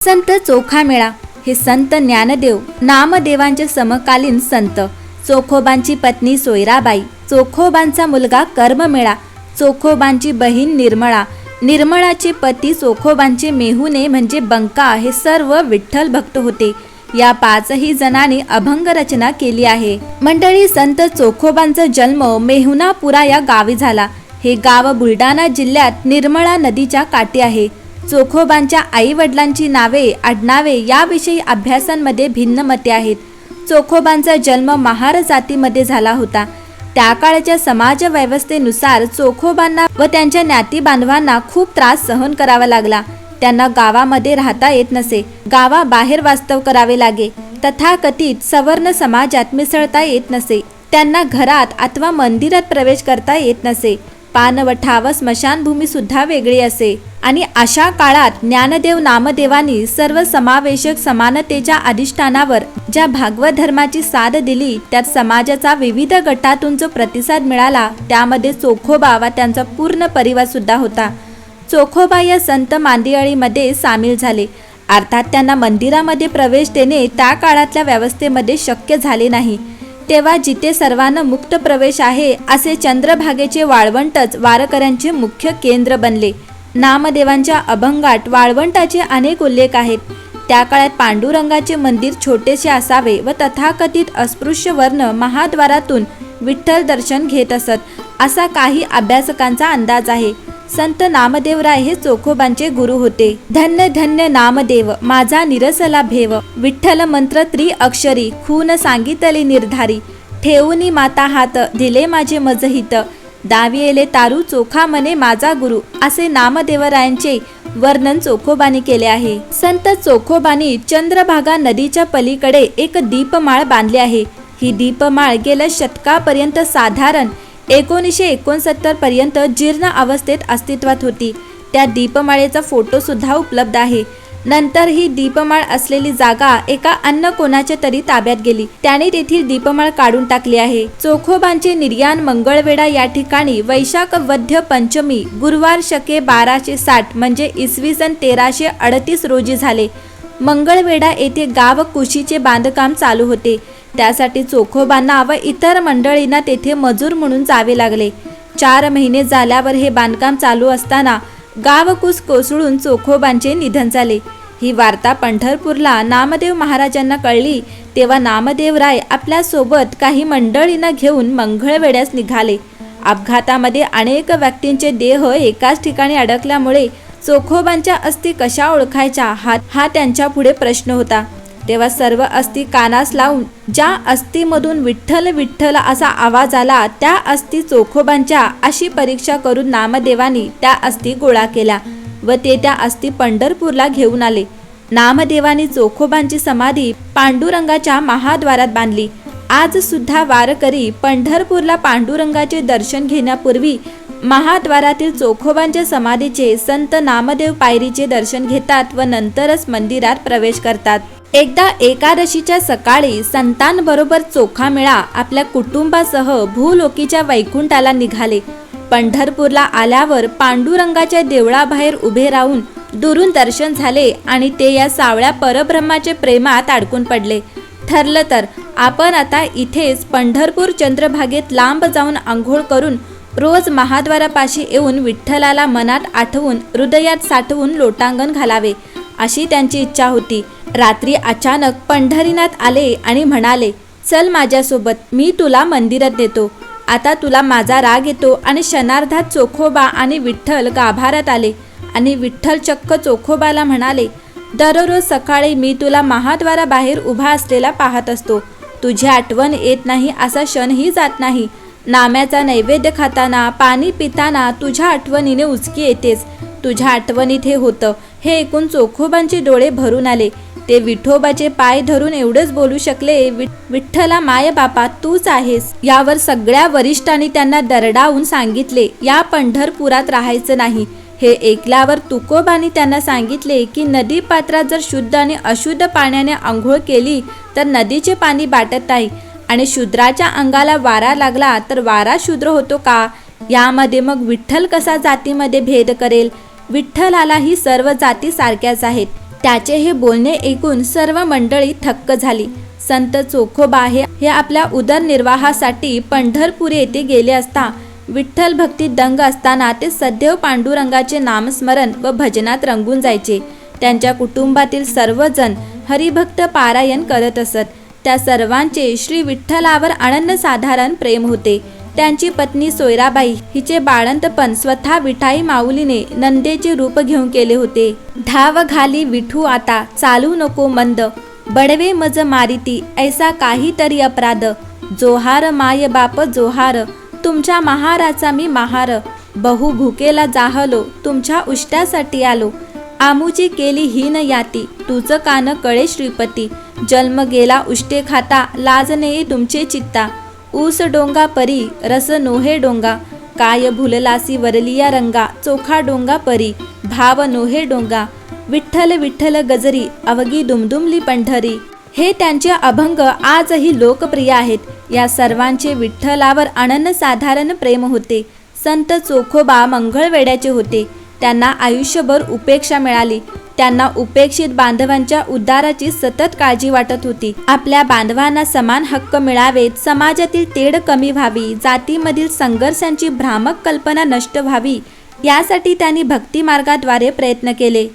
संत चोखामेळा हे संत ज्ञानदेव नामदेवांचे समकालीन संत. चोखोबांची पत्नी सोयराबाई, चोखोबांचा मुलगा कर्ममेळा, चोखोबांची बहीण निर्मळा, निर्मळाचे पती चोखोबांचे मेहुणे म्हणजे बंका हे सर्व विठ्ठल भक्त होते. या पाचही जणांनी अभंग रचना केली आहे. मंडळी, संत चोखोबांचा जन्म मेहुणापुरा या गावी झाला. हे गाव बुलढाणा जिल्ह्यात निर्मळा नदीच्या काठी आहे. चोखोबांच्या आई वडिलांची नावे आडनावे याविषयी अभ्यासांमध्ये भिन्न मते आहेत. चोखोबांचा जन्म महार जातीमध्ये झाला होता. त्या काळच्या समाज व्यवस्थेनुसार चोखोबांना व त्यांच्या नाती बांधवांना खूप त्रास सहन करावा लागला. त्यांना गावामध्ये राहता येत नसे, गावाबाहेर वास्तव करावे लागे. तथाकथित सवर्ण समाजात मिसळता येत नसे. त्यांना घरात अथवा मंदिरात प्रवेश करता येत नसे. पानवठा व स्मशानभूमी सुद्धा वेगळी असे. आणि अशा काळात ज्ञानदेव नामदेवांनी सर्व समावेशक समानतेच्या अधिष्ठानावर ज्या भागवत धर्माची साथ दिली, त्यात समाजाचा विविध गटातून जो प्रतिसाद मिळाला, त्यामध्ये चोखोबा व त्यांचा पूर्ण परिवार सुद्धा होता. चोखोबा या संत मांदियाळीमध्ये सामील झाले. अर्थात त्यांना मंदिरामध्ये प्रवेश देणे त्या काळातल्या व्यवस्थेमध्ये शक्य झाले नाही. तेव्हा जिथे सर्वांना मुक्त प्रवेश आहे असे चंद्रभागेचे वाळवंटच वारकऱ्यांचे मुख्य केंद्र बनले. नामदेवांच्या अभंगात वाळवंटाचे अनेक उल्लेख आहेत. त्या काळात पांडुरंगाचे मंदिर छोटेसे असावे व तथाकथित अस्पृश्य वर्ण महाद्वारातून विठ्ठल दर्शन घेत असत, असा काही अभ्यासकांचा अंदाज आहे. संत नामदेवराय हे चोखोबांचे गुरु होते. धन्य धन्य नामदेव माझा निरसला भेव, विठ्ठल मंत्र त्रिअक्षरी खून सांगितले निर्धारी, ठेवूनी माता हात दिले माझे मजहित, दावियेले तारू चोखा मने माझा गुरु, असे नामदेवरायांचे वर्णन चोखोबांनी केले आहे. संत चोखोबांनी चंद्रभागा नदीच्या पलीकडे एक दीपमाळ बांधली आहे. ही दीपमाळ गेल्या शतकापर्यंत साधारण 1969 पर्यंत जीर्ण अवस्थेत अस्तित्वात होती. त्या दीपमाळेचा फोटो सुद्धा उपलब्ध आहे. नंतर ही दीपमाळ असलेली जागा एका अन्य कोणाच्या तरी ताब्यात गेली. त्याने तेथील दीपमाळ काढून टाकली आहे. चोखोबांचे निर्याण मंगळवेढा या ठिकाणी वैशाख वद्य पंचमी गुरुवार शके 1260 म्हणजे इसवी सन 1338 रोजी झाले. मंगळवेढा येथे गाव कुशीचे बांधकाम चालू होते. त्यासाठी चोखोबांना व इतर मंडळींना तेथे मजूर म्हणून जावे लागले. 4 महिने झाल्यावर हे बांधकाम चालू असताना गावकुस कोसळून चोखोबांचे निधन झाले. ही वार्ता पंढरपूरला नामदेव महाराजांना कळली. तेव्हा नामदेवराय आपल्या सोबत काही मंडळींना घेऊन मंगळवेढ्यास निघाले. अपघातामध्ये अनेक व्यक्तींचे देह एकाच ठिकाणी अडकल्यामुळे चोखोबांच्या अस्थी कशा ओळखायच्या हा त्यांच्या पुढे प्रश्न होता. तेव्हा सर्व अस्थी कानास लावून ज्या अस्थीमधून विठ्ठल विठ्ठल असा आवाज आला, त्या अस्थी चोखोबांच्या अशी परीक्षा करून नामदेवांनी त्या अस्थी गोळा केल्या व ते त्या अस्थी पंढरपूरला घेऊन आले. नामदेवांनी चोखोबांची समाधी पांडुरंगाच्या महाद्वारात बांधली. आज सुद्धा वारकरी पंढरपूरला पांडुरंगाचे दर्शन घेण्यापूर्वी महाद्वारातील चोखोबांच्या समाधीचे संत नामदेव पायरीचे दर्शन घेतात व नंतरच मंदिरात प्रवेश करतात. एकदा एकादशीच्या सकाळी संतांबरोबर चोखामेळा आपल्या कुटुंबासह भूलोकीच्या वैकुंठाला निघाले. पंढरपूरला आल्यावर पांडुरंगाच्या देवळाबाहेर उभे राहून दुरून दर्शन झाले आणि ते या सावळ्या परब्रह्माचे प्रेमात अडकून पडले. ठरलं तर आपण आता इथेच पंढरपूर चंद्रभागेत लांब जाऊन आंघोळ करून रोज महाद्वारापाशी येऊन विठ्ठलाला मनात आठवून हृदयात साठवून लोटांगण घालावे, अशी त्यांची इच्छा होती. रात्री अचानक पंढरीनाथ आले आणि म्हणाले, चल माझ्यासोबत, मी तुला मंदिरात नेतो. आता तुला माझा राग येतो. आणि क्षणार्धात चोखोबा आणि विठ्ठल गाभारात आले आणि विठ्ठल चक्क चोखोबाला म्हणाले, दररोज सकाळी मी तुला महाद्वाराबाहेर उभा असलेला पाहत असतो. तुझी आठवण येत नाही असा क्षणही जात नाही. नाम्याचा नैवेद्य खाताना पाणी पिताना तुझ्या आठवणीने उचकी येतेच. तुझ्या आठवणीत हे होतं. हे ऐकून चोखोबांचे डोळे भरून आले. ते विठोबाचे पाय धरून एवढेच बोलू शकले, विठ्ठला माय बापा तूच आहेस. यावर सगळ्या वरिष्ठांनी त्यांना दरडावून सांगितले, या पंढरपुरात राहायचं नाही. हे ऐकल्यावर तुकोबांनी त्यांना सांगितले की नदी पात्रात जर शुद्ध आणि अशुद्ध पाण्याने आंघोळ केली तर नदीचे पाणी बाटत नाही, आणि शूद्राच्या अंगाला वारा लागला तर वारा शूद्र होतो का? यामध्ये मग विठ्ठल कसा जातीमध्ये भेद करेल? विठ्ठलाला ही सर्व जाती सारख्याच आहेत. त्याचे हे बोलणे ऐकून सर्व मंडळी थक्क झाली. संत चोखोबा हे आपल्या उदरनिर्वाहासाठी पंढरपूर येथे गेले असता विठ्ठल भक्तीत दंग असताना ते सदैव पांडुरंगाचे नामस्मरण व भजनात रंगून जायचे. त्यांच्या कुटुंबातील सर्वजण हरिभक्त पारायण करत असत. त्या सर्वांचे श्री विठ्ठलावर अनन्यसाधारण प्रेम होते. त्यांची पत्नी सोयराबाई हिचे बाळंतपण स्वतः विठाई माऊलीने नंदेचे रूप घेऊन केले होते. धाव घाली विठू आता चालू नको मंद, बडवे मज मारिती ऐसा काहीतरी अपराध, जोहार माय बाप जोहार, तुमच्या महाराचा मी महार, बहु भुकेला जाहलो तुमच्या उष्ट्यासाठी आलो, आमुची केली हीन याती तुझं कान कळे श्रीपती, जन्म गेला उष्टे खाता लाज नेई तुमचे चित्ता, ऊस डोंगा परी रस नोहे डोंगा, काय भुललासी वरलिया रंगा, चोखा डोंगा परी भाव नोहे डोंगा, विठ्ठल विठ्ठल गजरी अवघी दुमदुमली पंढरी. हे त्यांचे अभंग आजही लोकप्रिय आहेत. या सर्वांचे विठ्ठलावर अनन्यसाधारण प्रेम होते. संत चोखोबा मंगळवेड्याचे होते. त्यांना आयुष्यभर उपेक्षा मिळाली. त्यांना उपेक्षित बांधवांच्या उद्धाराची सतत काळजी वाटत होती. आपल्या बांधवांना समान हक्क मिळावेत, समाजातील तेढ कमी व्हावी, जातीमधील संघर्षांची भ्रामक कल्पना नष्ट व्हावी, यासाठी त्यांनी भक्तिमार्गाद्वारे प्रयत्न केले.